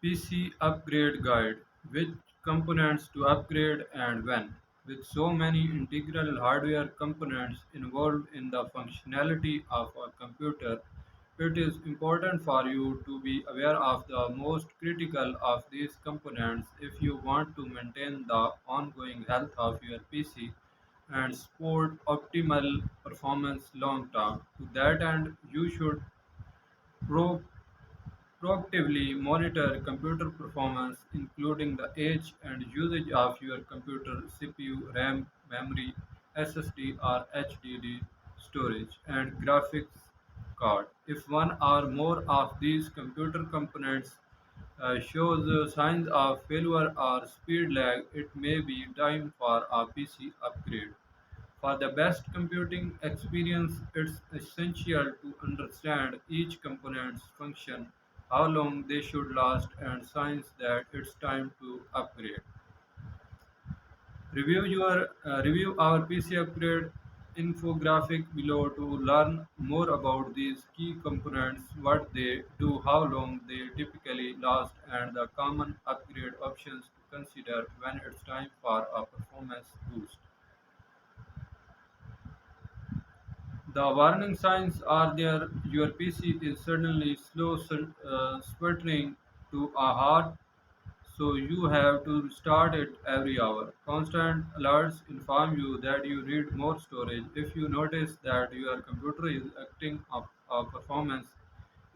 PC Upgrade Guide: Which components to upgrade and when. With so many integral hardware components involved in the functionality of a computer, it is important for you to be aware of the most critical of these components if you want to maintain the ongoing health of your PC and support optimal performance long term. To that end, you should pro- proactively monitor computer performance, including the age and usage of your computer CPU, RAM, memory, SSD or HDD storage, and graphics card. If one or more of these computer components shows signs of failure or speed lag, it may be time for a PC upgrade. For the best computing experience, it's essential to understand each component's function, how long they should last, and signs that it's time to upgrade. Review our PC upgrade infographic below to learn more about these key components, what they do, how long they typically last, and the common upgrade options to consider when it's time for a performance boost. The warning signs are there. Your PC is suddenly sputtering to a halt, so you have to start it every hour. Constant alerts inform you that you need more storage. If you notice that your computer is acting up, performance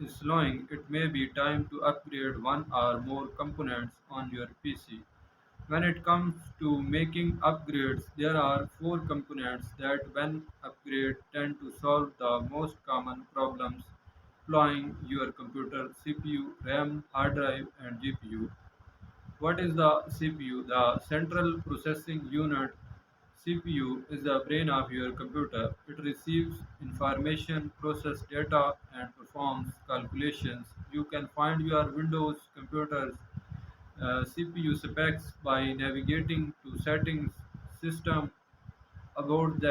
is slowing, it may be time to upgrade one or more components on your PC. When it comes to making upgrades, there are four components that, when upgraded, tend to solve the most common problems flying your computer: CPU, RAM, hard drive, and GPU. What is the CPU? The Central Processing Unit. CPU is the brain of your computer. It receives information, processes data, and performs calculations. You can find your Windows computer's CPU specs by navigating to Settings, System, About,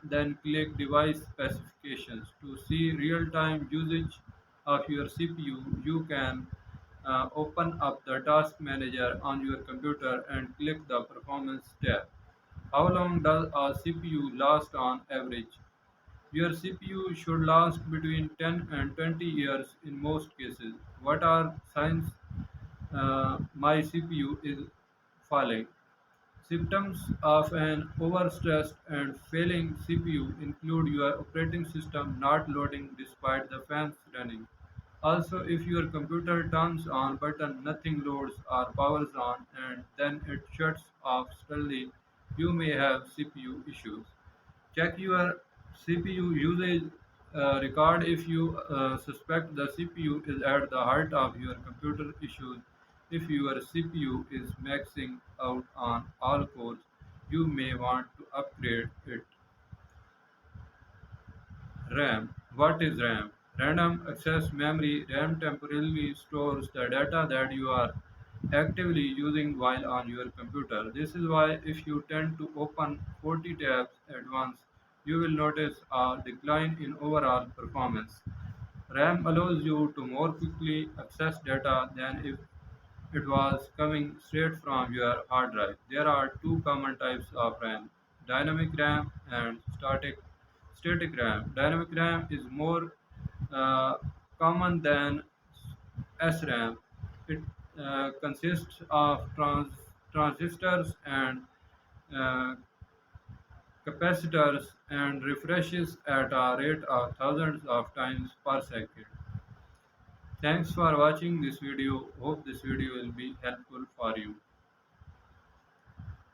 then click Device Specifications. To see real-time usage of your CPU, you can open up the Task Manager on your computer and click the Performance tab. How long does a CPU last on average? Your CPU should last between 10 and 20 years in most cases. What are signs my CPU is falling? Symptoms of an overstressed and failing CPU include your operating system not loading despite the fans running. Also, if your computer turns on button, nothing loads or powers on, and then it shuts off suddenly, you may have CPU issues. Check your CPU usage record if you suspect the CPU is at the heart of your computer issues. If your CPU is maxing out on all cores, you may want to upgrade it. RAM. What is RAM? Random access memory. RAM temporarily stores the data that you are actively using while on your computer. This is why if you tend to open 40 tabs at once, you will notice a decline in overall performance. RAM allows you to more quickly access data than if it was coming straight from your hard drive. There are two common types of RAM: dynamic RAM and static RAM. Dynamic RAM is more uh, common than SRAM. It consists of transistors and uh, capacitors and refreshes at a rate of thousands of times per second. Thanks for watching this video. Hope this video will be helpful for you.